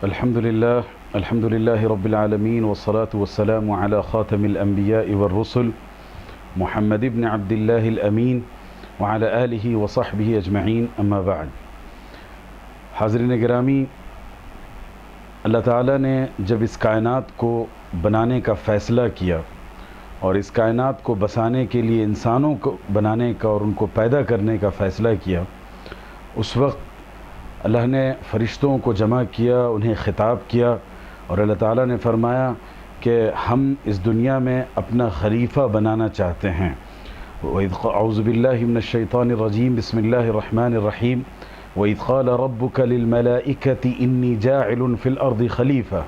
الحمد لله رب العالمين والصلاة والسلام على خاتم الأنبياء والرسل محمد بن عبد الله الأمين وعلى آله وصحبه أجمعين أما بعد. حاضرین گرامی، اللہ تعالیٰ نے جب اس کائنات کو بنانے کا فیصلہ کیا اور اس کائنات کو بسانے کے لیے انسانوں کو بنانے کا اور ان کو پیدا کرنے کا فیصلہ کیا، اس وقت اللہ نے فرشتوں کو جمع کیا، انہیں خطاب کیا اور اللہ تعالیٰ نے فرمایا کہ ہم اس دنیا میں اپنا خلیفہ بنانا چاہتے ہیں. اعوذ باللہ من الشیطان الرجیم، بسم اللہ الرحمن الرحیم. وَإِذْ قَالَ رَبُّكَ لِلْمَلَائِكَةِ إِنِّي جَاعِلٌ فِي الْأَرْضِ خَلِيفَةً،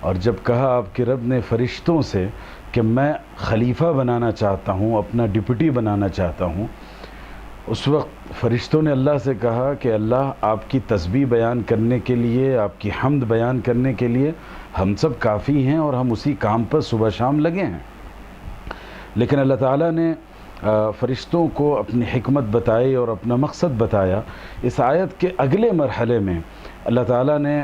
اور جب کہا آپ کے رب نے فرشتوں سے کہ میں خلیفہ بنانا چاہتا ہوں، اپنا ڈپٹی بنانا چاہتا ہوں، اس وقت فرشتوں نے اللہ سے کہا کہ اللہ، آپ کی تسبیح بیان کرنے کے لیے، آپ کی حمد بیان کرنے کے لیے ہم سب کافی ہیں اور ہم اسی کام پر صبح شام لگے ہیں. لیکن اللہ تعالیٰ نے فرشتوں کو اپنی حکمت بتائی اور اپنا مقصد بتایا. اس آیت کے اگلے مرحلے میں اللہ تعالیٰ نے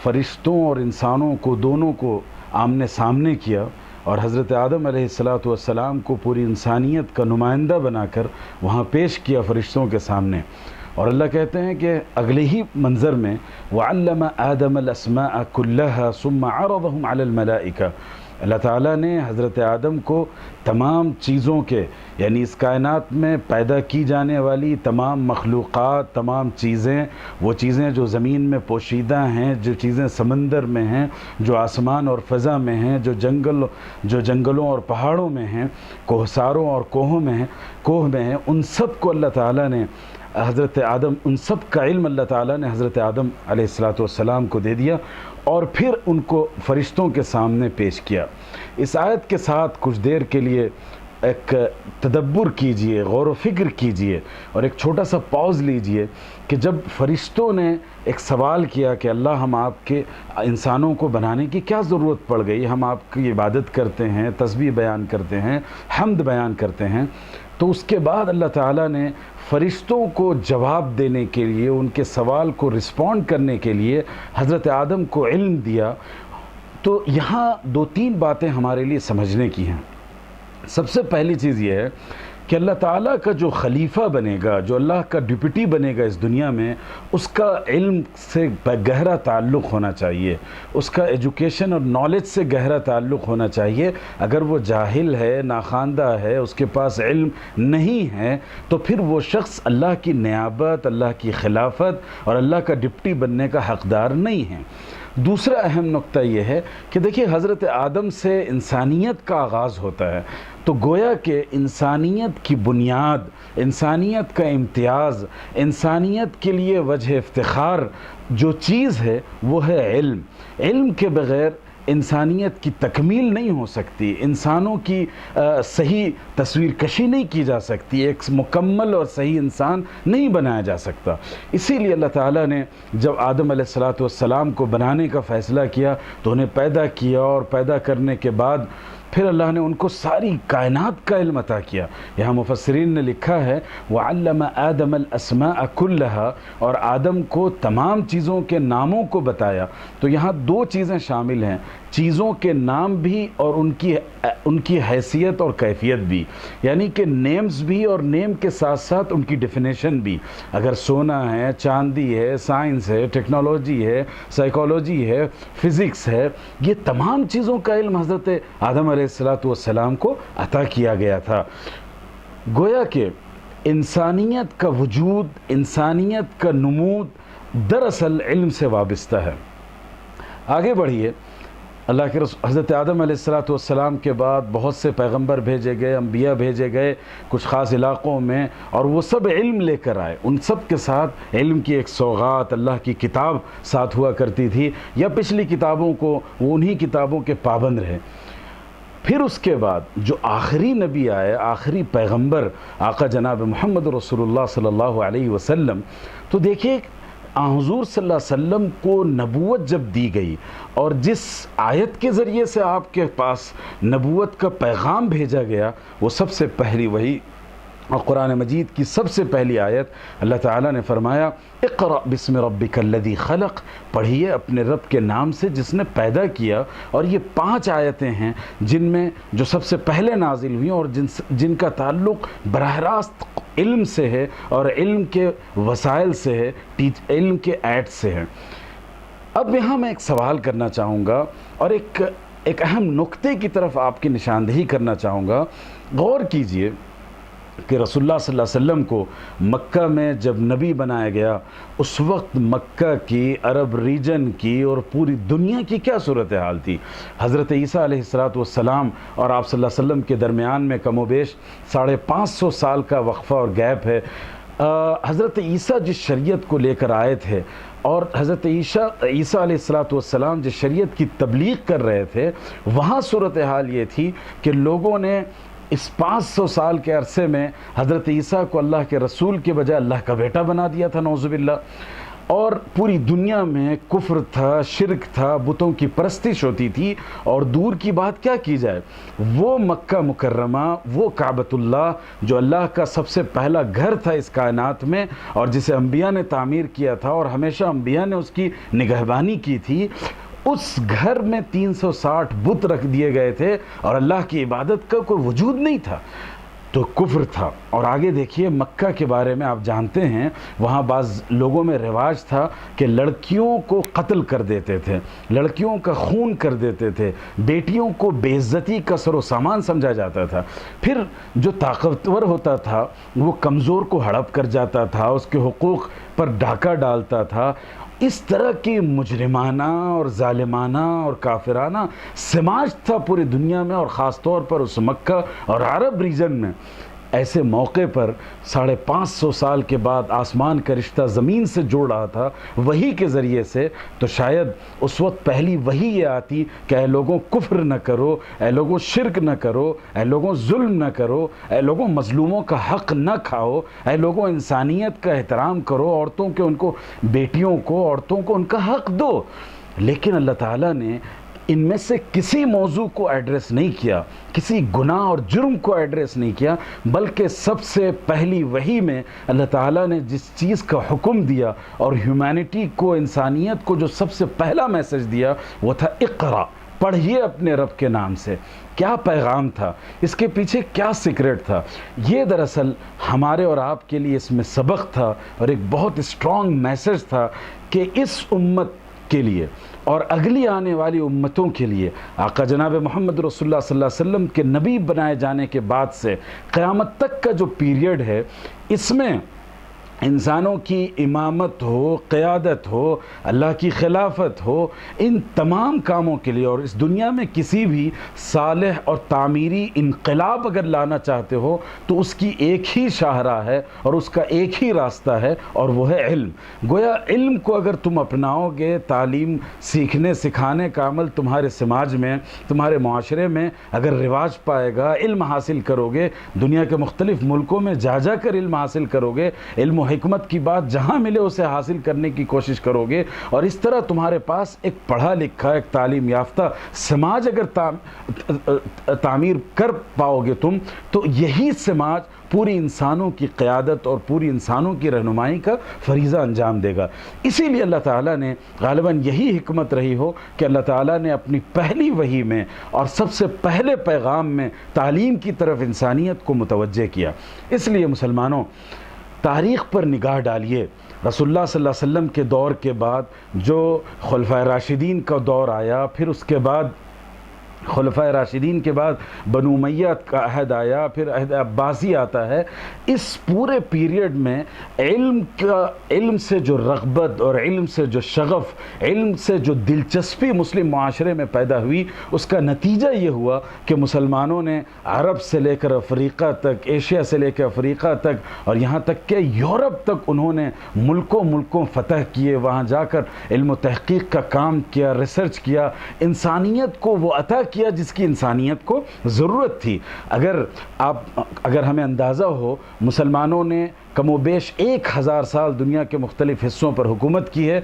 فرشتوں اور انسانوں کو دونوں کو آمنے سامنے کیا اور حضرت آدم علیہ السلام کو پوری انسانیت کا نمائندہ بنا کر وہاں پیش کیا فرشتوں کے سامنے. اور اللہ کہتے ہیں کہ اگلے ہی منظر میں وَعَلَّمَ آدَمَ الْأَسْمَاءَ كُلَّهَا ثُمَّ عَرَضَهُمْ عَلَى الْمَلَائِكَةِ. اللہ تعالیٰ نے حضرت آدم کو تمام چیزوں کے، یعنی اس کائنات میں پیدا کی جانے والی تمام مخلوقات، تمام چیزیں، وہ چیزیں جو زمین میں پوشیدہ ہیں، جو چیزیں سمندر میں ہیں، جو آسمان اور فضا میں ہیں، جو جنگلوں اور پہاڑوں میں ہیں، کوہساروں اور کوہ میں ہیں، ان سب کو اللہ تعالیٰ نے حضرت آدم، ان سب کا علم اللہ تعالیٰ نے حضرت آدم علیہ السلام کو دے دیا اور پھر ان کو فرشتوں کے سامنے پیش کیا. اس آیت کے ساتھ کچھ دیر کے لیے ایک تدبر کیجئے، غور و فکر کیجئے اور ایک چھوٹا سا پاز لیجئے کہ جب فرشتوں نے ایک سوال کیا کہ اللہ، ہم آپ کے انسانوں کو بنانے کی کیا ضرورت پڑ گئی، ہم آپ کی عبادت کرتے ہیں، تسبیح بیان کرتے ہیں، حمد بیان کرتے ہیں، تو اس کے بعد اللہ تعالیٰ نے فرشتوں کو جواب دینے کے لیے، ان کے سوال کو رسپونڈ کرنے کے لیے حضرت آدم کو علم دیا. تو یہاں دو تین باتیں ہمارے لیے سمجھنے کی ہیں. سب سے پہلی چیز یہ ہے کہ اللہ تعالیٰ کا جو خلیفہ بنے گا، جو اللہ کا ڈپٹی بنے گا اس دنیا میں، اس کا علم سے گہرا تعلق ہونا چاہیے، اس کا ایجوکیشن اور نالج سے گہرا تعلق ہونا چاہیے. اگر وہ جاہل ہے، ناخواندہ ہے، اس کے پاس علم نہیں ہے، تو پھر وہ شخص اللہ کی نیابت، اللہ کی خلافت اور اللہ کا ڈپٹی بننے کا حقدار نہیں ہے. دوسرا اہم نقطہ یہ ہے کہ دیکھیے، حضرت آدم سے انسانیت کا آغاز ہوتا ہے، تو گویا کہ انسانیت کی بنیاد، انسانیت کا امتیاز، انسانیت کے لیے وجہ افتخار جو چیز ہے وہ ہے علم. علم کے بغیر انسانیت کی تکمیل نہیں ہو سکتی، انسانوں کی صحیح تصویر کشی نہیں کی جا سکتی، ایک مکمل اور صحیح انسان نہیں بنایا جا سکتا. اسی لیے اللہ تعالیٰ نے جب آدم علیہ السلام کو بنانے کا فیصلہ کیا تو انہیں پیدا کیا، اور پیدا کرنے کے بعد پھر اللہ نے ان کو ساری کائنات کا علم عطا کیا. یہاں مفسرین نے لکھا ہے وَعَلَّمَ آدَمَ الْأَسْمَاءَ كُلَّهَا، اور آدم کو تمام چیزوں کے ناموں کو بتایا. تو یہاں دو چیزیں شامل ہیں، چیزوں کے نام بھی اور ان کی حیثیت اور کیفیت بھی، یعنی کہ نیمز بھی اور نیم کے ساتھ ساتھ ان کی ڈیفینیشن بھی. اگر سونا ہے، چاندی ہے، سائنس ہے، ٹیکنالوجی ہے، سائیکالوجی ہے، فزکس ہے، یہ تمام چیزوں کا علم حضرت آدم علیہ السلام کو عطا کیا گیا تھا. گویا کہ انسانیت کا وجود، انسانیت کا نمود دراصل علم سے وابستہ ہے. آگے بڑھیے. اللہ کے رسول حضرت آدم علیہ السلام کے بعد بہت سے پیغمبر بھیجے گئے، انبیاء بھیجے گئے کچھ خاص علاقوں میں، اور وہ سب علم لے کر آئے. ان سب کے ساتھ علم کی ایک سوغات، اللہ کی کتاب ساتھ ہوا کرتی تھی، یا پچھلی کتابوں کو وہ انہی کتابوں کے پابند رہے. پھر اس کے بعد جو آخری نبی آئے، آخری پیغمبر آقا جناب محمد رسول اللہ صلی اللہ علیہ وسلم، تو دیکھیے حضور صلی اللہ علیہ وسلم کو نبوت جب دی گئی اور جس آیت کے ذریعے سے آپ کے پاس نبوت کا پیغام بھیجا گیا، وہ سب سے پہلی وہی اور قرآن مجید کی سب سے پہلی آیت اللہ تعالیٰ نے فرمایا اقرأ بسم ربک الذی خلق، پڑھیے اپنے رب کے نام سے جس نے پیدا کیا۔ اور یہ 5 آیتیں ہیں جن میں جو سب سے پہلے نازل ہوئی اور جن کا تعلق براہ راست علم سے ہے اور علم کے وسائل سے ہے، علم کے ایڈ سے ہے۔ اب یہاں میں ایک سوال کرنا چاہوں گا اور ایک اہم نقطے کی طرف آپ کی نشاندہی کرنا چاہوں گا۔ غور کیجئے کہ رسول اللہ صلی اللہ علیہ وسلم کو مکہ میں جب نبی بنایا گیا، اس وقت مکہ کی، عرب ریجن کی اور پوری دنیا کی کیا صورتحال تھی؟ حضرت عیسیٰ علیہ السلام اور آپ صلی اللہ علیہ وسلم کے درمیان میں کم و بیش 550 سال کا وقفہ اور گیپ ہے۔ حضرت عیسیٰ جس شریعت کو لے کر آئے تھے اور حضرت عیسیٰ علیہ السلام جس شریعت کی تبلیغ کر رہے تھے، وہاں صورتحال یہ تھی کہ لوگوں نے اس 500 سال کے عرصے میں حضرت عیسیٰ کو اللہ کے رسول کے بجائے اللہ کا بیٹا بنا دیا تھا، نعوذ باللہ۔ اور پوری دنیا میں کفر تھا، شرک تھا، بتوں کی پرستش ہوتی تھی، اور دور کی بات کیا کی جائے، وہ مکہ مکرمہ، وہ کعبۃ اللہ جو اللہ کا سب سے پہلا گھر تھا اس کائنات میں اور جسے انبیاء نے تعمیر کیا تھا اور ہمیشہ انبیاء نے اس کی نگہبانی کی تھی، اس گھر میں 360 بت رکھ دیے گئے تھے اور اللہ کی عبادت کا کوئی وجود نہیں تھا، تو کفر تھا۔ اور آگے دیکھیے مکہ کے بارے میں آپ جانتے ہیں، وہاں بعض لوگوں میں رواج تھا کہ لڑکیوں کو قتل کر دیتے تھے، لڑکیوں کا خون کر دیتے تھے، بیٹیوں کو بے عزتی کا سر و سامان سمجھا جاتا تھا۔ پھر جو طاقتور ہوتا تھا وہ کمزور کو ہڑپ کر جاتا تھا، اس کے حقوق پر ڈاکہ ڈالتا تھا۔ اس طرح کی مجرمانہ اور ظالمانہ اور کافرانہ سماج تھا پوری دنیا میں، اور خاص طور پر اس مکہ اور عرب ریجن میں۔ ایسے موقع پر 550 سال کے بعد آسمان کا رشتہ زمین سے جوڑ رہا تھا وحی کے ذریعے سے، تو شاید اس وقت پہلی وحی یہ آتی کہ اے لوگوں کفر نہ کرو، اے لوگوں شرک نہ کرو، اے لوگوں ظلم نہ کرو، اے لوگوں مظلوموں کا حق نہ کھاؤ، اے لوگوں انسانیت کا احترام کرو، عورتوں کے بیٹیوں کو، عورتوں کو ان کا حق دو۔ لیکن اللہ تعالیٰ نے ان میں سے کسی موضوع کو ایڈریس نہیں کیا، کسی گناہ اور جرم کو ایڈریس نہیں کیا، بلکہ سب سے پہلی وحی میں اللہ تعالیٰ نے جس چیز کا حکم دیا اور ہیومینٹی کو، انسانیت کو جو سب سے پہلا میسج دیا وہ تھا اقرا، پڑھیے اپنے رب کے نام سے۔ کیا پیغام تھا اس کے پیچھے، کیا سیکرٹ تھا؟ یہ دراصل ہمارے اور آپ کے لیے اس میں سبق تھا اور ایک بہت اسٹرانگ میسج تھا کہ اس امت کے لیے اور اگلی آنے والی امتوں کے لیے آقا جناب محمد رسول اللہ صلی اللہ علیہ وسلم کے نبی بنائے جانے کے بعد سے قیامت تک کا جو پیریڈ ہے، اس میں انسانوں کی امامت ہو، قیادت ہو، اللہ کی خلافت ہو، ان تمام کاموں کے لیے، اور اس دنیا میں کسی بھی صالح اور تعمیری انقلاب اگر لانا چاہتے ہو تو اس کی ایک ہی شاہراہ ہے اور اس کا ایک ہی راستہ ہے، اور وہ ہے علم۔ گویا علم کو اگر تم اپناؤ گے، تعلیم سیکھنے سکھانے کا عمل تمہارے سماج میں، تمہارے معاشرے میں اگر رواج پائے گا، علم حاصل کرو گے، دنیا کے مختلف ملکوں میں جا کر علم حاصل کرو گے، علم و حکمت کی بات جہاں ملے اسے حاصل کرنے کی کوشش کرو گے، اور اس طرح تمہارے پاس ایک پڑھا لکھا، ایک تعلیم یافتہ سماج اگر تعمیر کر پاؤ گے تم، تو یہی سماج پوری انسانوں کی قیادت اور پوری انسانوں کی رہنمائی کا فریضہ انجام دے گا۔ اسی لیے اللہ تعالیٰ نے غالباً یہی حکمت رہی ہو کہ اللہ تعالیٰ نے اپنی پہلی وحی میں اور سب سے پہلے پیغام میں تعلیم کی طرف انسانیت کو متوجہ کیا۔ اس لیے مسلمانوں، تاریخ پر نگاہ ڈالیے۔ رسول اللہ صلی اللہ علیہ وسلم کے دور کے بعد جو خلفائے راشدین کا دور آیا، پھر اس کے بعد خلفائے راشدین کے بعد بنو امیہ کا عہد آیا، پھر عہد عباسی آتا ہے، اس پورے پیریڈ میں علم سے جو رغبت اور علم سے جو شغف، علم سے جو دلچسپی مسلم معاشرے میں پیدا ہوئی، اس کا نتیجہ یہ ہوا کہ مسلمانوں نے عرب سے لے کر افریقہ تک، ایشیا سے لے کر افریقہ تک، اور یہاں تک کہ یورپ تک انہوں نے ملکوں فتح کیے، وہاں جا کر علم و تحقیق کا کام کیا، ریسرچ کیا، انسانیت کو وہ عطا کیا جس کی انسانیت کو ضرورت تھی۔ اگر ہمیں اندازہ ہو، مسلمانوں نے کم و بیش 1000 سال دنیا کے مختلف حصوں پر حکومت کی ہے،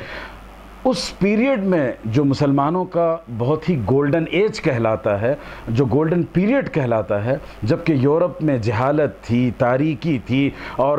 اس پیریڈ میں جو مسلمانوں کا بہت ہی گولڈن ایج کہلاتا ہے، جو گولڈن پیریڈ کہلاتا ہے، جبکہ یورپ میں جہالت تھی، تاریکی تھی، اور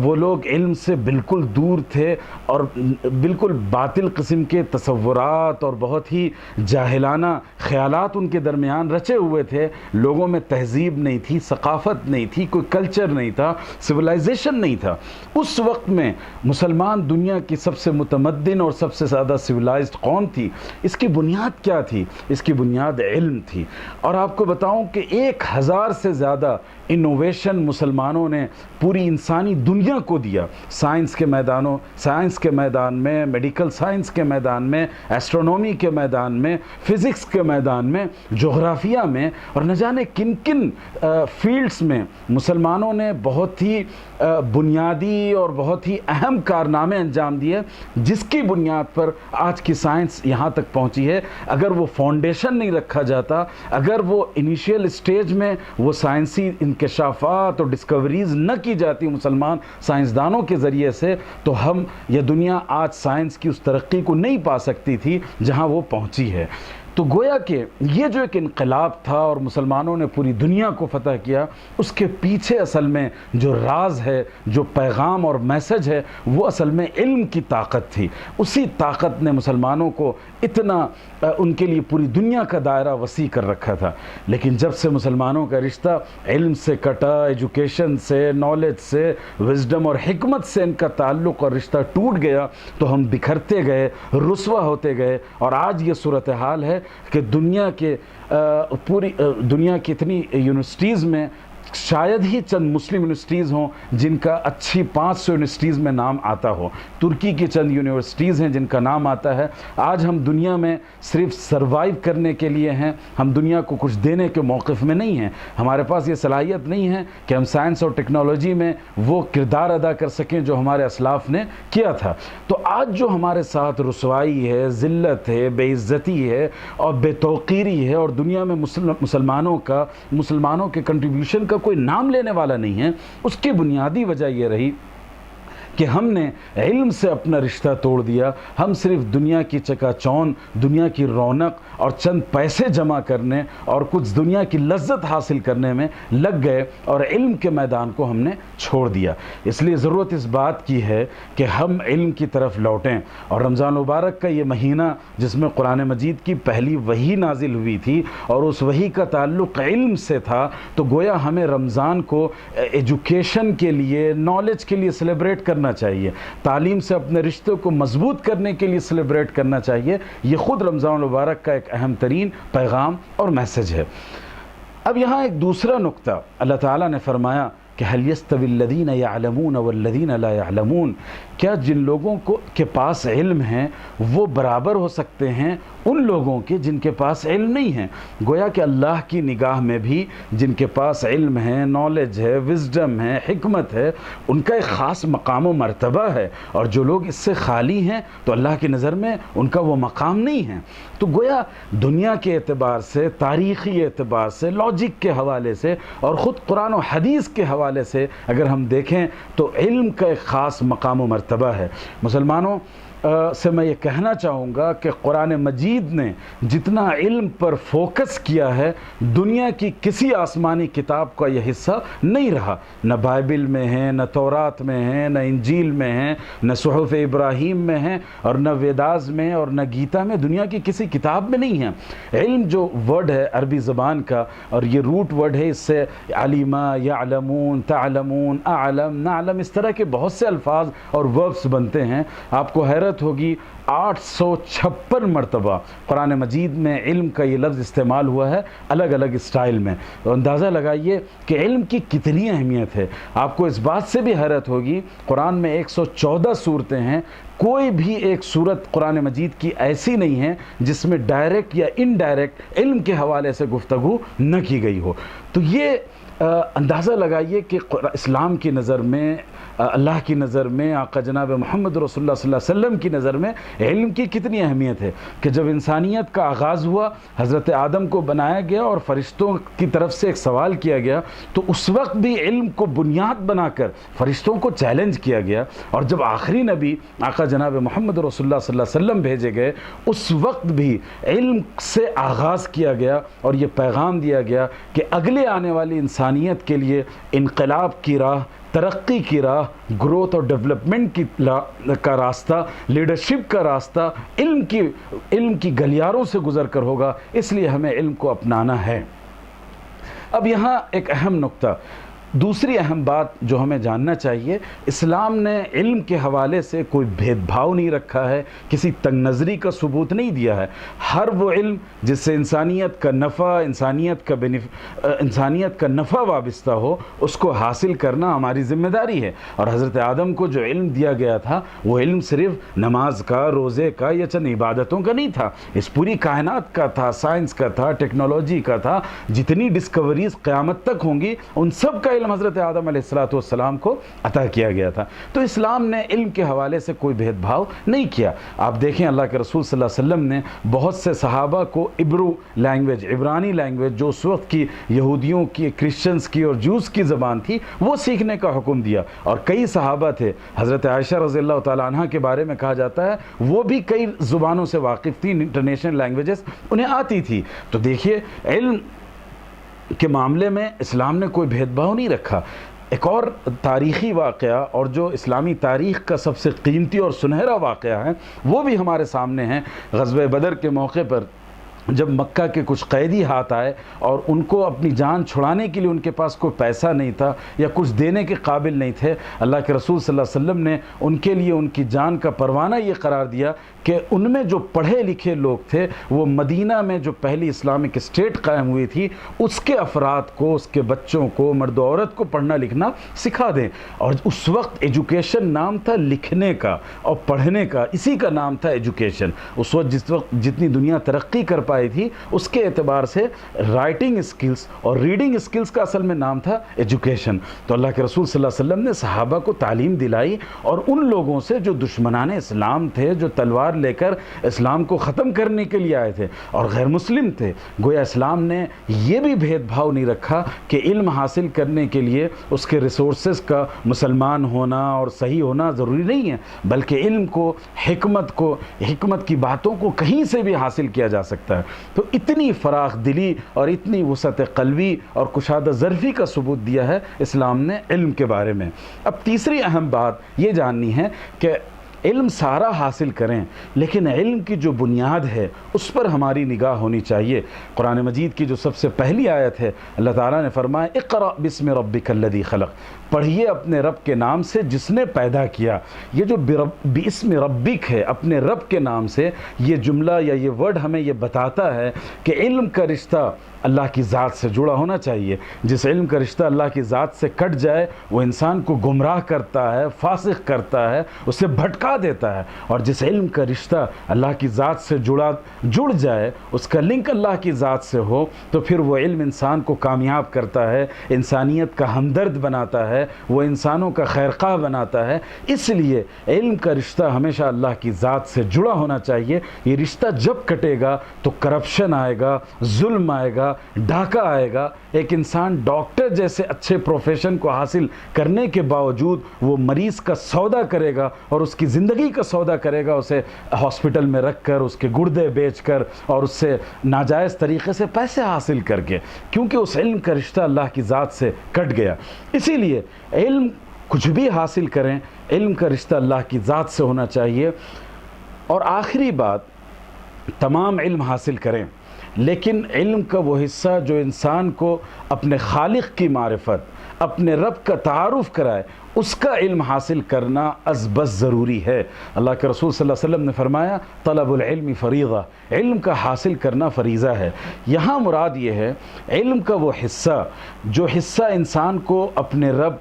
وہ لوگ علم سے بالکل دور تھے، اور بالکل باطل قسم کے تصورات اور بہت ہی جاہلانہ خیالات ان کے درمیان رچے ہوئے تھے. لوگوں میں تہذیب نہیں تھی، ثقافت نہیں تھی، کوئی کلچر نہیں تھا، سویلائزیشن نہیں تھا. اس وقت میں مسلمان دنیا کی سب سے متمدن اور سب سے زیادہ سویلائزڈ قوم تھی. اس کی بنیاد کیا تھی؟ اس کی بنیاد علم تھی. اور آپ کو بتاؤں کہ 1000 سے زیادہ انوویشن مسلمانوں نے پوری انسانی دنیا کو دیا. سائنس کے میدان میں، میڈیکل سائنس کے میدان میں، ایسٹرونومی کے میدان میں، فزکس کے میدان میں، جغرافیہ میں، اور نہ جانے کن کن فیلڈز میں مسلمانوں نے بہت ہی بنیادی اور بہت ہی اہم کارنامے انجام دیے، جس کی بنیاد پر آج کی سائنس یہاں تک پہنچی ہے. اگر وہ فاؤنڈیشن نہیں رکھا جاتا، اگر وہ انیشیل اسٹیج میں وہ سائنسی انکشافات اور ڈسکوریز نہ کی جاتی مسلمان سائنسدانوں کے ذریعے سے، تو ہم یہ دنیا آج سائنس کی اس ترقی کو نہیں پا سکتی تھی جہاں وہ پہنچی ہے. تو گویا کہ یہ جو ایک انقلاب تھا اور مسلمانوں نے پوری دنیا کو فتح کیا، اس کے پیچھے اصل میں جو راز ہے، جو پیغام اور میسج ہے، وہ اصل میں علم کی طاقت تھی. اسی طاقت نے مسلمانوں کو اتنا ان کے لیے پوری دنیا کا دائرہ وسیع کر رکھا تھا. لیکن جب سے مسلمانوں کا رشتہ علم سے کٹا، ایجوکیشن سے، نالج سے، وزڈم اور حکمت سے ان کا تعلق اور رشتہ ٹوٹ گیا، تو ہم بکھرتے گئے، رسوا ہوتے گئے. اور آج یہ صورتحال ہے کہ پوری دنیا کی اتنی یونیورسٹیز میں شاید ہی چند مسلم یونیورسٹیز ہوں جن کا اچھی 500 یونیورسٹیز میں نام آتا ہو. ترکی کی چند یونیورسٹیز ہیں جن کا نام آتا ہے. آج ہم دنیا میں صرف سروائیو کرنے کے لیے ہیں، ہم دنیا کو کچھ دینے کے موقف میں نہیں ہیں. ہمارے پاس یہ صلاحیت نہیں ہے کہ ہم سائنس اور ٹیکنالوجی میں وہ کردار ادا کر سکیں جو ہمارے اسلاف نے کیا تھا. تو آج جو ہمارے ساتھ رسوائی ہے، ذلت ہے، بے عزتی ہے اور بے توقیری ہے، اور دنیا میں مسلمانوں کے کنٹریبیوشن کا کوئی نام لینے والا نہیں ہے، اس کی بنیادی وجہ یہ رہی کہ ہم نے علم سے اپنا رشتہ توڑ دیا. ہم صرف دنیا کی چکا چوند، دنیا کی رونق اور چند پیسے جمع کرنے اور کچھ دنیا کی لذت حاصل کرنے میں لگ گئے، اور علم کے میدان کو ہم نے چھوڑ دیا. اس لیے ضرورت اس بات کی ہے کہ ہم علم کی طرف لوٹیں. اور رمضان مبارک کا یہ مہینہ جس میں قرآن مجید کی پہلی وحی نازل ہوئی تھی اور اس وحی کا تعلق علم سے تھا، تو گویا ہمیں رمضان کو ایجوکیشن کے لیے، نالج کے لیے سیلیبریٹ کرنا چاہیے، تعلیم سے اپنے رشتوں کو مضبوط کرنے کے لیے سیلیبریٹ کرنا چاہیے. یہ خود رمضان المبارک کا ایک اہم ترین پیغام اور میسج ہے. اب یہاں ایک دوسرا نقطہ اللہ تعالیٰ نے فرمایا کہ هل يستوي الذين يعلمون والذين لا يعلمون، کیا جن لوگوں کے پاس علم ہیں وہ برابر ہو سکتے ہیں ان لوگوں کے جن کے پاس علم نہیں ہے؟ گویا کہ اللہ کی نگاہ میں بھی جن کے پاس علم ہے، نالج ہے، وزڈم ہے، حکمت ہے، ان کا ایک خاص مقام و مرتبہ ہے، اور جو لوگ اس سے خالی ہیں تو اللہ کی نظر میں ان کا وہ مقام نہیں ہے. تو گویا دنیا کے اعتبار سے، تاریخی اعتبار سے، لاجک کے حوالے سے اور خود قرآن و حدیث کے حوالے سے اگر ہم دیکھیں تو علم کا ایک خاص مقام و مرتبہ ہے. مسلمانوں سے میں یہ کہنا چاہوں گا کہ قرآن مجید نے جتنا علم پر فوکس کیا ہے، دنیا کی کسی آسمانی کتاب کا یہ حصہ نہیں رہا. نہ بائبل میں ہے، نہ تورات میں ہے، نہ انجیل میں ہے، نہ صحف ابراہیم میں ہے، اور نہ ویداز میں اور نہ گیتا میں، دنیا کی کسی کتاب میں نہیں ہے. علم جو ورڈ ہے عربی زبان کا، اور یہ روٹ ورڈ ہے، اس سے علما، یعلمون، تعلمون، اعلم، نعلم، اس طرح کے بہت سے الفاظ اور وربس بنتے ہیں. آپ کو حیرت ہوگی 856 مرتبہ قرآن مجید میں علم کا یہ لفظ استعمال ہوا ہے، الگ الگ اسٹائل میں. اندازہ لگائیے کہ علم کی کتنی اہمیت ہے. آپ کو اس بات سے بھی حیرت ہوگی، قرآن میں 114 صورتیں ہیں، کوئی بھی ایک صورت قرآن مجید کی ایسی نہیں ہے جس میں ڈائریکٹ یا انڈائریکٹ علم کے حوالے سے گفتگو نہ کی گئی ہو. تو یہ اندازہ لگائیے کہ اسلام کی نظر میں اللہ کی نظر میں، آقا جناب محمد رسول اللہ صلی اللہ علیہ وسلم کی نظر میں علم کی کتنی اہمیت ہے کہ جب انسانیت کا آغاز ہوا، حضرت آدم کو بنایا گیا اور فرشتوں کی طرف سے ایک سوال کیا گیا، تو اس وقت بھی علم کو بنیاد بنا کر فرشتوں کو چیلنج کیا گیا، اور جب آخری نبی آقا جناب محمد رسول اللہ صلی اللہ علیہ وسلم بھیجے گئے، اس وقت بھی علم سے آغاز کیا گیا اور یہ پیغام دیا گیا کہ اگلے آنے والی انسانیت کے لیے انقلاب کی راہ، ترقی کی راہ، گروتھ اور ڈیولپمنٹ کا راستہ، لیڈرشپ کا راستہ علم کی گلیاروں سے گزر کر ہوگا، اس لیے ہمیں علم کو اپنانا ہے۔ اب یہاں ایک اہم نقطہ، دوسری اہم بات جو ہمیں جاننا چاہیے، اسلام نے علم کے حوالے سے کوئی بھید بھاؤ نہیں رکھا ہے، کسی تنگ نظری کا ثبوت نہیں دیا ہے۔ ہر وہ علم جس سے انسانیت کا نفع وابستہ ہو، اس کو حاصل کرنا ہماری ذمہ داری ہے۔ اور حضرت آدم کو جو علم دیا گیا تھا، وہ علم صرف نماز کا، روزے کا یا چند عبادتوں کا نہیں تھا، اس پوری کائنات کا تھا، سائنس کا تھا، ٹیکنالوجی کا تھا، جتنی ڈسکوریز قیامت تک ہوں گی ان سب کا حضرت آدم علیہ السلام کو عطا کیا گیا تھا۔ تو اسلام نے علم کے حوالے سے کوئی بھید بھاؤ نہیں کیا۔ آپ دیکھیں اللہ کے رسول صلی اللہ علیہ وسلم نے بہت سے صحابہ کو عبرانی لینگویج جو اس وقت کی یہودیوں کی، کرسچنز کی اور جوز کی زبان تھی، وہ سیکھنے کا حکم دیا، اور کئی صحابہ تھے، حضرت عائشہ رضی اللہ تعالیٰ عنہ کے بارے میں کہا جاتا ہے وہ بھی کئی زبانوں سے واقف تھی، انٹرنیشنل لینگویجز انہیں آتی تھی۔ تو دیکھیے علم کے معاملے میں اسلام نے کوئی بھید بھاؤ نہیں رکھا۔ ایک اور تاریخی واقعہ، اور جو اسلامی تاریخ کا سب سے قیمتی اور سنہرا واقعہ ہے، وہ بھی ہمارے سامنے ہے۔ غزوہ بدر کے موقع پر جب مکہ کے کچھ قیدی ہاتھ آئے اور ان کو اپنی جان چھڑانے کے لیے ان کے پاس کوئی پیسہ نہیں تھا یا کچھ دینے کے قابل نہیں تھے، اللہ کے رسول صلی اللہ علیہ وسلم نے ان کے لیے ان کی جان کا پروانہ یہ قرار دیا کہ ان میں جو پڑھے لکھے لوگ تھے، وہ مدینہ میں جو پہلی اسلامک اسٹیٹ قائم ہوئی تھی، اس کے افراد کو، اس کے بچوں کو، مرد و عورت کو پڑھنا لکھنا سکھا دیں۔ اور اس وقت ایجوکیشن نام تھا لکھنے کا اور پڑھنے کا، اسی کا نام تھا ایجوکیشن۔ اس وقت جتنی دنیا ترقی کر پائی تھی، اس کے اعتبار سے رائٹنگ اسکلز اور ریڈنگ اسکلز کا اصل میں نام تھا ایجوکیشن۔ تو اللہ کے رسول صلی اللہ علیہ وسلم نے صحابہ کو تعلیم دلائی، اور ان لوگوں سے جو دشمنان اسلام تھے، جو تلوار لے کر اسلام کو ختم کرنے کے لیے آئے تھے اور غیر مسلم تھے، گویا اسلام نے یہ بھی بھید بھاؤ نہیں رکھا کہ علم حاصل کرنے کے لیے اس کے ریسورسز کا مسلمان ہونا اور صحیح ہونا ضروری نہیں ہے، بلکہ علم کو، حکمت کی باتوں کو کہیں سے بھی حاصل کیا جا سکتا ہے۔ تو اتنی فراخ دلی اور اتنی وسعت قلبی اور کشادہ ظرفی کا ثبوت دیا ہے اسلام نے علم کے بارے میں۔ اب تیسری اہم بات یہ جاننی ہے کہ علم سارا حاصل کریں، لیکن علم کی جو بنیاد ہے اس پر ہماری نگاہ ہونی چاہیے۔ قرآن مجید کی جو سب سے پہلی آیت ہے، اللہ تعالیٰ نے فرمایا اقرأ بسم ربک الذی خلق، پڑھیے اپنے رب کے نام سے جس نے پیدا کیا۔ یہ جو بسم ربک ہے، اپنے رب کے نام سے، یہ جملہ یا یہ ورڈ ہمیں یہ بتاتا ہے کہ علم کا رشتہ اللہ کی ذات سے جڑا ہونا چاہیے۔ جس علم کا رشتہ اللہ کی ذات سے کٹ جائے، وہ انسان کو گمراہ کرتا ہے، فاسق کرتا ہے، اسے بھٹکا دیتا ہے، اور جس علم کا رشتہ اللہ کی ذات سے جڑ جائے، اس کا لنک اللہ کی ذات سے ہو، تو پھر وہ علم انسان کو کامیاب کرتا ہے، انسانیت کا ہمدرد بناتا ہے، وہ انسانوں کا خیرخواہ بناتا ہے۔ اس لیے علم کا رشتہ ہمیشہ اللہ کی ذات سے جڑا ہونا چاہیے۔ یہ رشتہ جب کٹے گا تو کرپشن آئے گا، ظلم آئے گا، ڈاکہ آئے گا۔ ایک انسان ڈاکٹر جیسے اچھے پروفیشن کو حاصل کرنے کے باوجود وہ مریض کا سودا کرے گا اور اس کی زندگی کا سودا کرے گا، اسے ہاسپٹل میں رکھ کر، اس کے گردے بیچ کر اور اس سے ناجائز طریقے سے پیسے حاصل کر کے، کیونکہ اس علم کا رشتہ اللہ کی ذات سے کٹ گیا۔ اسی لیے علم کچھ بھی حاصل کریں، علم کا رشتہ اللہ کی ذات سے ہونا چاہیے۔ اور آخری بات، تمام علم حاصل کریں، لیکن علم کا وہ حصہ جو انسان کو اپنے خالق کی معرفت، اپنے رب کا تعارف کرائے، اس کا علم حاصل کرنا از بس ضروری ہے۔ اللہ کے رسول صلی اللہ علیہ وسلم نے فرمایا طلب العلم فریضہ، علم کا حاصل کرنا فریضہ ہے۔ یہاں مراد یہ ہے علم کا وہ حصہ جو حصہ انسان کو اپنے رب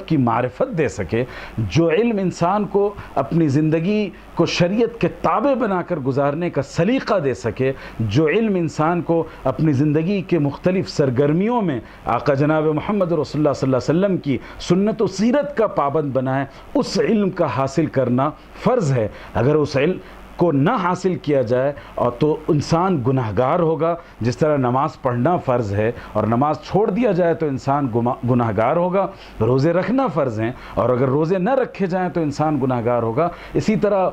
کی معرفت دے سکے، جو علم انسان کو اپنی زندگی کو شریعت کے تابع بنا کر گزارنے کا سلیقہ دے سکے، جو علم انسان کو اپنی زندگی کے مختلف سرگرمیوں میں آقا جناب محمد رسول اللہ صلی اللہ علیہ وسلم کی سنت سنت و سیرت کا پابند بنائے، اس علم کا حاصل کرنا فرض ہے۔ اگر اس علم کو نہ حاصل کیا جائے اور تو انسان گناہگار ہوگا، جس طرح نماز پڑھنا فرض ہے اور نماز چھوڑ دیا جائے تو انسان گناہگار ہوگا، روزے رکھنا فرض ہیں اور اگر روزے نہ رکھے جائیں تو انسان گناہگار ہوگا۔ اسی طرح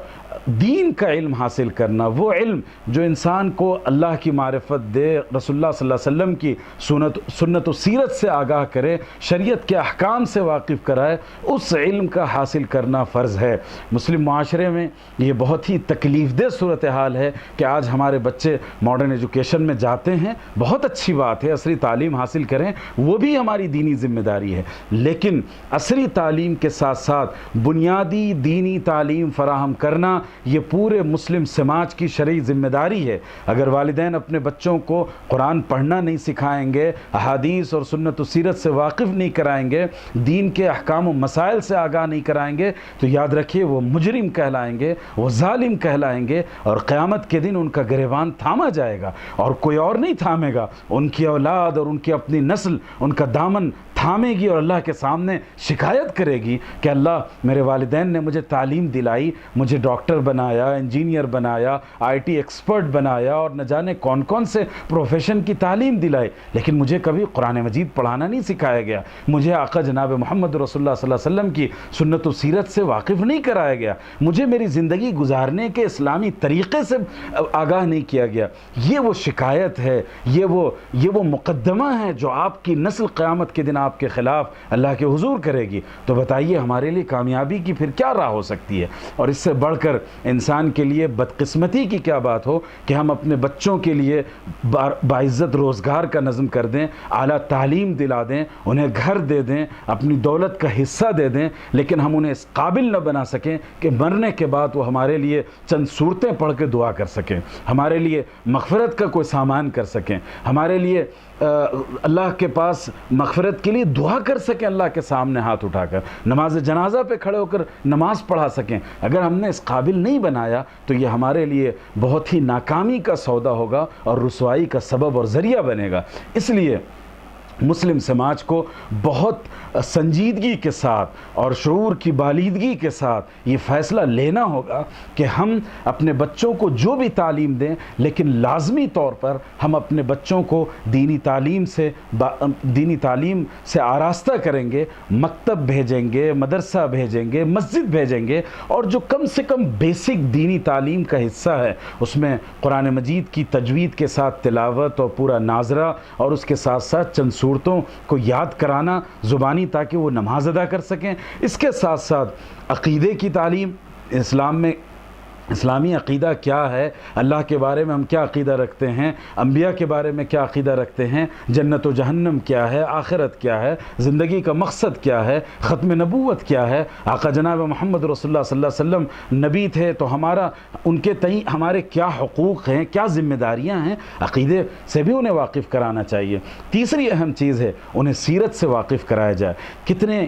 دین کا علم حاصل کرنا، وہ علم جو انسان کو اللہ کی معرفت دے، رسول اللہ صلی اللہ علیہ وسلم کی سنت و سیرت سے آگاہ کرے، شریعت کے احکام سے واقف کرائے، اس علم کا حاصل کرنا فرض ہے۔ مسلم معاشرے میں یہ بہت ہی تکلیف دہ صورتحال ہے کہ آج ہمارے بچے ماڈرن ایجوکیشن میں جاتے ہیں، بہت اچھی بات ہے، عصری تعلیم حاصل کریں، وہ بھی ہماری دینی ذمہ داری ہے، لیکن عصری تعلیم کے ساتھ ساتھ بنیادی دینی تعلیم فراہم کرنا یہ پورے مسلم سماج کی شرعی ذمہ داری ہے۔ اگر والدین اپنے بچوں کو قرآن پڑھنا نہیں سکھائیں گے، احادیث اور سنت و سیرت سے واقف نہیں کرائیں گے، دین کے احکام و مسائل سے آگاہ نہیں کرائیں گے، تو یاد رکھیے وہ مجرم کہلائیں گے، وہ ظالم کہلائیں گے، اور قیامت کے دن ان کا گریبان تھاما جائے گا اور کوئی اور نہیں تھامے گا، ان کی اولاد اور ان کی اپنی نسل ان کا دامن تھامے گی اور اللہ کے سامنے شکایت کرے گی کہ اللہ میرے والدین نے مجھے تعلیم دلائی، مجھے ڈاکٹر بنایا، انجینئر بنایا، آئی ٹی ایکسپرٹ بنایا اور نہ جانے کون کون سے پروفیشن کی تعلیم دلائی، لیکن مجھے کبھی قرآن مجید پڑھانا نہیں سکھایا گیا، مجھے آقا جناب محمد رسول اللہ صلی اللہ علیہ وسلم کی سنت و سیرت سے واقف نہیں کرایا گیا، مجھے میری زندگی گزارنے کے اسلامی طریقے سے آگاہ نہیں کیا گیا۔ یہ وہ شکایت ہے، یہ وہ مقدمہ ہے جو آپ کی نسل قیامت کے دن آپ کے خلاف اللہ کے حضور کرے گی۔ تو بتائیے ہمارے لیے کامیابی کی پھر کیا راہ ہو سکتی ہے؟ اور اس سے بڑھ کر انسان کے لیے بدقسمتی کی کیا بات ہو کہ ہم اپنے بچوں کے لیے باعزت روزگار کا نظم کر دیں، اعلیٰ تعلیم دلا دیں، انہیں گھر دے دیں، اپنی دولت کا حصہ دے دیں، لیکن ہم انہیں اس قابل نہ بنا سکیں کہ مرنے کے بعد وہ ہمارے لیے چند صورتیں پڑھ کے دعا کر سکیں، ہمارے لیے مغفرت کا کوئی سامان کر سکیں، ہمارے لیے اللہ کے پاس مغفرت کے لیے دعا کر سکیں، اللہ کے سامنے ہاتھ اٹھا کر نماز جنازہ پہ کھڑے ہو کر نماز پڑھا سکیں۔ اگر ہم نے اس قابل نہیں بنایا تو یہ ہمارے لیے بہت ہی ناکامی کا سودا ہوگا اور رسوائی کا سبب اور ذریعہ بنے گا۔ اس لیے مسلم سماج کو بہت سنجیدگی کے ساتھ اور شعور کی بالیدگی کے ساتھ یہ فیصلہ لینا ہوگا کہ ہم اپنے بچوں کو جو بھی تعلیم دیں، لیکن لازمی طور پر ہم اپنے بچوں کو دینی تعلیم سے آراستہ کریں گے، مکتب بھیجیں گے، مدرسہ بھیجیں گے، مسجد بھیجیں گے، اور جو کم سے کم بیسک دینی تعلیم کا حصہ ہے اس میں قرآن مجید کی تجوید کے ساتھ تلاوت اور پورا ناظرہ اور اس کے ساتھ ساتھ چند صورتوں کو یاد کرانا زبانی تاکہ وہ نماز ادا کر سکیں۔ اس کے ساتھ ساتھ عقیدے کی تعلیم، اسلام میں اسلامی عقیدہ کیا ہے، اللہ کے بارے میں ہم کیا عقیدہ رکھتے ہیں، انبیاء کے بارے میں کیا عقیدہ رکھتے ہیں، جنت و جہنم کیا ہے، آخرت کیا ہے، زندگی کا مقصد کیا ہے، ختم نبوت کیا ہے، آقا جناب محمد رسول اللہ صلی اللہ علیہ وسلم نبی تھے تو ان کے تئیں ہمارے کیا حقوق ہیں، کیا ذمہ داریاں ہیں، عقیدے سے بھی انہیں واقف کرانا چاہیے۔ تیسری اہم چیز ہے انہیں سیرت سے واقف کرایا جائے۔ کتنے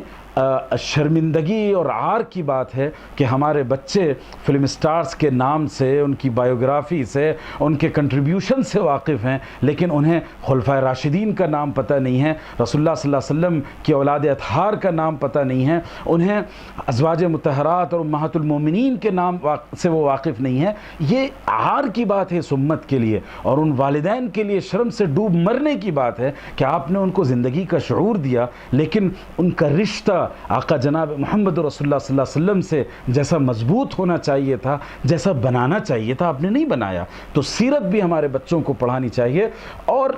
شرمندگی اور عار کی بات ہے کہ ہمارے بچے فلم سٹارز کے نام سے، ان کی بایوگرافی سے، ان کے کنٹریبیوشن سے واقف ہیں، لیکن انہیں خلفائے راشدین کا نام پتہ نہیں ہے، رسول اللہ صلی اللہ علیہ وسلم کی اولاد اطہار کا نام پتہ نہیں ہے، انہیں ازواج مطہرات اور امہات المومنین کے نام سے وہ واقف نہیں ہے۔ یہ عار کی بات ہے اس امت کے لیے، اور ان والدین کے لیے شرم سے ڈوب مرنے کی بات ہے کہ آپ نے ان کو زندگی کا شعور دیا، لیکن ان کا رشتہ آقا جناب محمد رسول اللہ صلی اللہ علیہ وسلم سے جیسا مضبوط ہونا چاہیے تھا، جیسا بنانا چاہیے تھا، آپ نے نہیں بنایا۔ تو سیرت بھی ہمارے بچوں کو پڑھانی چاہیے، اور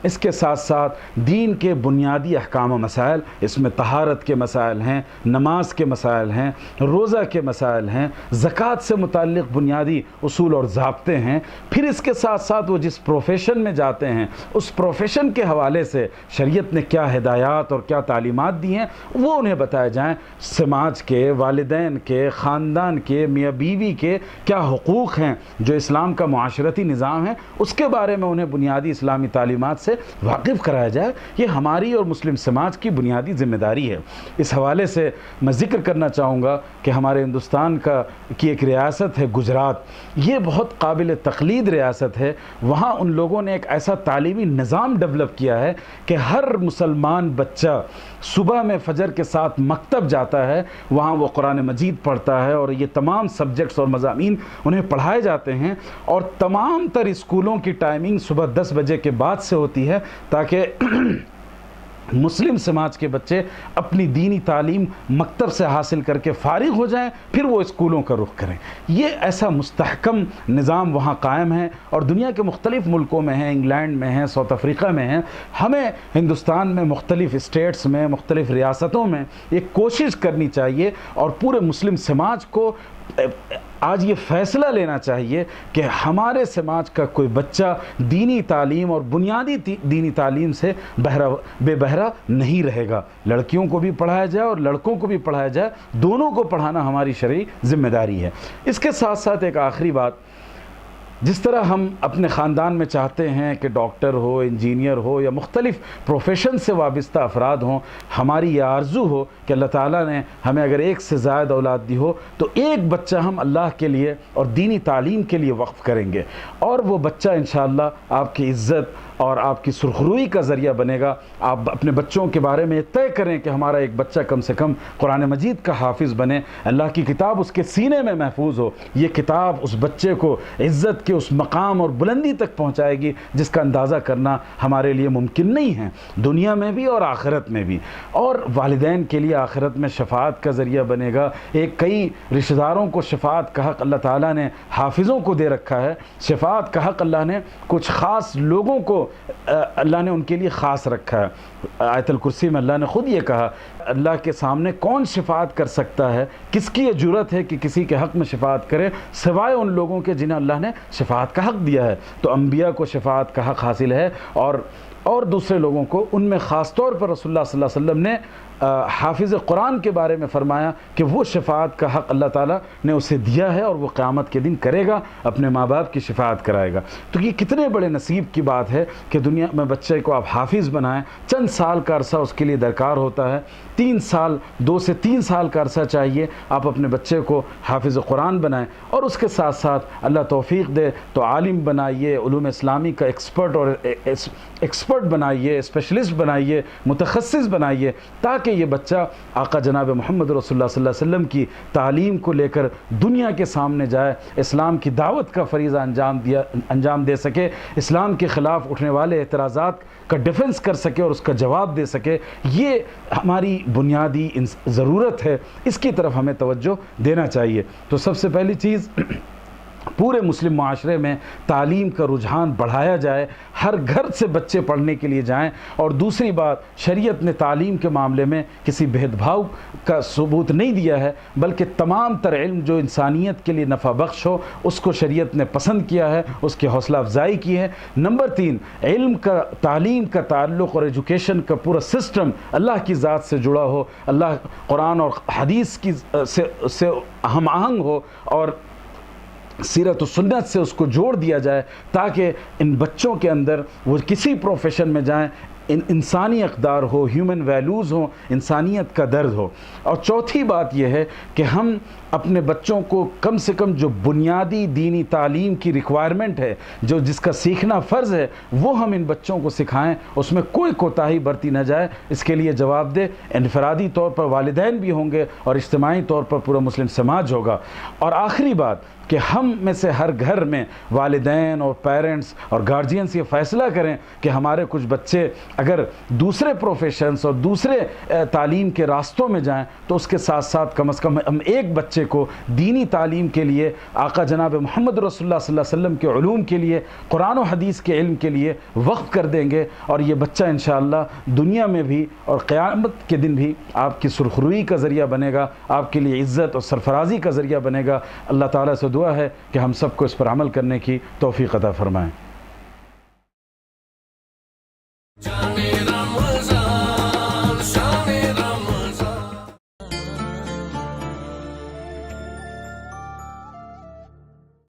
اس کے ساتھ ساتھ دین کے بنیادی احکام و مسائل، اس میں طہارت کے مسائل ہیں، نماز کے مسائل ہیں، روزہ کے مسائل ہیں، زکوٰۃ سے متعلق بنیادی اصول اور ضابطے ہیں۔ پھر اس کے ساتھ ساتھ وہ جس پروفیشن میں جاتے ہیں اس پروفیشن کے حوالے سے شریعت نے کیا ہدایات اور کیا تعلیمات دی ہیں وہ انہیں بتائے جائیں۔ سماج کے، والدین کے، خاندان کے، میاں بیوی کے کیا حقوق ہیں جو اسلام کا معاشرتی نظام ہے، اس کے بارے میں انہیں بنیادی اسلامی تعلیم تعلیمات سے واقف کرایا جائے. یہ ہماری اور مسلم سماج کی بنیادی ذمہ داری ہے. اس حوالے سے میں ذکر کرنا چاہوں گا کہ ہمارے ہندوستان کی ایک ریاست ہے گجرات. یہ بہت قابل تقلید ریاست ہے. وہاں ان لوگوں نے ایک ایسا تعلیمی نظام ڈیولپ کیا ہے کہ ہر مسلمان بچہ صبح میں فجر کے ساتھ مکتب جاتا ہے, وہاں وہ قرآن مجید پڑھتا ہے اور یہ تمام سبجیکٹس اور مضامین انہیں پڑھائے جاتے ہیں. اور تمام تر اسکولوں کی ٹائمنگ صبح 10 بجے کے بعد سے ہوتی ہے تاکہ مسلم سماج کے بچے اپنی دینی تعلیم مکتب سے حاصل کر کے فارغ ہو جائیں, پھر وہ اسکولوں کا رخ کریں. یہ ایسا مستحکم نظام وہاں قائم ہے اور دنیا کے مختلف ملکوں میں ہیں, انگلینڈ میں ہیں, ساؤتھ افریقہ میں ہیں. ہمیں ہندوستان میں مختلف اسٹیٹس میں, مختلف ریاستوں میں ایک کوشش کرنی چاہیے اور پورے مسلم سماج کو آج یہ فیصلہ لینا چاہیے کہ ہمارے سماج کا کوئی بچہ دینی تعلیم اور بنیادی دینی تعلیم سے بے بہرا نہیں رہے گا. لڑکیوں کو بھی پڑھایا جائے اور لڑکوں کو بھی پڑھایا جائے, دونوں کو پڑھانا ہماری شرعی ذمہ داری ہے. اس کے ساتھ ساتھ ایک آخری بات, جس طرح ہم اپنے خاندان میں چاہتے ہیں کہ ڈاکٹر ہو, انجینئر ہو یا مختلف پروفیشن سے وابستہ افراد ہوں, ہماری یہ آرزو ہو کہ اللہ تعالیٰ نے ہمیں اگر ایک سے زائد اولاد دی ہو تو ایک بچہ ہم اللہ کے لیے اور دینی تعلیم کے لیے وقف کریں گے, اور وہ بچہ انشاءاللہ آپ کی عزت اور آپ کی سرخروئی کا ذریعہ بنے گا. آپ اپنے بچوں کے بارے میں طے کریں کہ ہمارا ایک بچہ کم سے کم قرآن مجید کا حافظ بنے, اللہ کی کتاب اس کے سینے میں محفوظ ہو. یہ کتاب اس بچے کو عزت کے اس مقام اور بلندی تک پہنچائے گی جس کا اندازہ کرنا ہمارے لیے ممکن نہیں ہے, دنیا میں بھی اور آخرت میں بھی. اور والدین کے لیے آخرت میں شفاعت کا ذریعہ بنے گا. کئی رشتہ داروں کو شفاعت کا حق اللہ تعالیٰ نے حافظوں کو دے رکھا ہے. شفاعت کا حق اللہ نے کچھ خاص لوگوں کو اللہ نے ان کے لیے خاص رکھا ہے. آیت الکرسی میں اللہ نے خود یہ کہا, اللہ کے سامنے کون شفاعت کر سکتا ہے, کس کی یہ جرأت ہے کہ کسی کے حق میں شفاعت کرے سوائے ان لوگوں کے جنہیں اللہ نے شفاعت کا حق دیا ہے. تو انبیاء کو شفاعت کا حق حاصل ہے اور دوسرے لوگوں کو. ان میں خاص طور پر رسول اللہ صلی اللہ علیہ وسلم نے حافظ قرآن کے بارے میں فرمایا کہ وہ شفاعت کا حق اللہ تعالیٰ نے اسے دیا ہے اور وہ قیامت کے دن کرے گا, اپنے ماں باپ کی شفاعت کرائے گا. تو یہ کتنے بڑے نصیب کی بات ہے کہ دنیا میں بچے کو آپ حافظ بنائیں. چند سال کا عرصہ اس کے لیے درکار ہوتا ہے, 3 سال 2 سے 3 سال کا عرصہ چاہیے. آپ اپنے بچے کو حافظ قرآن بنائیں اور اس کے ساتھ ساتھ اللہ توفیق دے تو عالم بنائیے, علوم اسلامی کا ایکسپرٹ بنائیے, اسپیشلسٹ بنائیے, متخصص بنائیے, تاکہ یہ بچہ آقا جناب محمد رسول اللہ صلی اللہ علیہ وسلم کی تعلیم کو لے کر دنیا کے سامنے جائے, اسلام کی دعوت کا فریضہ انجام دے سکے, اسلام کے خلاف اٹھنے والے اعتراضات کا ڈیفنس کر سکے اور اس کا جواب دے سکے. یہ ہماری بنیادی ضرورت ہے, اس کی طرف ہمیں توجہ دینا چاہیے. تو سب سے پہلی چیز, پورے مسلم معاشرے میں تعلیم کا رجحان بڑھایا جائے, ہر گھر سے بچے پڑھنے کے لیے جائیں. اور دوسری بات, شریعت نے تعلیم کے معاملے میں کسی بھید بھاؤ کا ثبوت نہیں دیا ہے, بلکہ تمام تر علم جو انسانیت کے لیے نفع بخش ہو اس کو شریعت نے پسند کیا ہے, اس کی حوصلہ افزائی کی ہے. نمبر 3, علم کا, تعلیم کا تعلق اور ایجوکیشن کا پورا سسٹم اللہ کی ذات سے جڑا ہو, اللہ قرآن اور حدیث کی سے ہم آہنگ ہو اور سیرت و سنت سے اس کو جوڑ دیا جائے, تاکہ ان بچوں کے اندر وہ کسی پروفیشن میں جائیں انسانی اقدار ہو, ہیومن ویلیوز ہوں, انسانیت کا درد ہو. اور چوتھی بات یہ ہے کہ ہم اپنے بچوں کو کم سے کم جو بنیادی دینی تعلیم کی ریکوائرمنٹ ہے, جس کا سیکھنا فرض ہے, وہ ہم ان بچوں کو سکھائیں, اس میں کوئی کوتاہی برتی نہ جائے. اس کے لیے جواب دہ انفرادی طور پر والدین بھی ہوں گے اور اجتماعی طور پر پورا مسلم سماج ہوگا. اور آخری بات کہ ہم میں سے ہر گھر میں والدین اور پیرنٹس اور گارجینس یہ فیصلہ کریں کہ ہمارے کچھ بچے اگر دوسرے پروفیشنز اور دوسرے تعلیم کے راستوں میں جائیں تو اس کے ساتھ ساتھ کم از کم ہم ایک بچے کو دینی تعلیم کے لیے, آقا جناب محمد رسول اللہ صلی اللہ علیہ وسلم کے علوم کے لیے, قرآن و حدیث کے علم کے لیے وقف کر دیں گے. اور یہ بچہ انشاءاللہ دنیا میں بھی اور قیامت کے دن بھی آپ کی سرخروئی کا ذریعہ بنے گا, آپ کے لیے عزت اور سرفرازی کا ذریعہ بنے گا. اللہ تعالیٰ سے دعا ہے کہ ہم سب کو اس پر عمل کرنے کی توفیق عطا فرمائیں.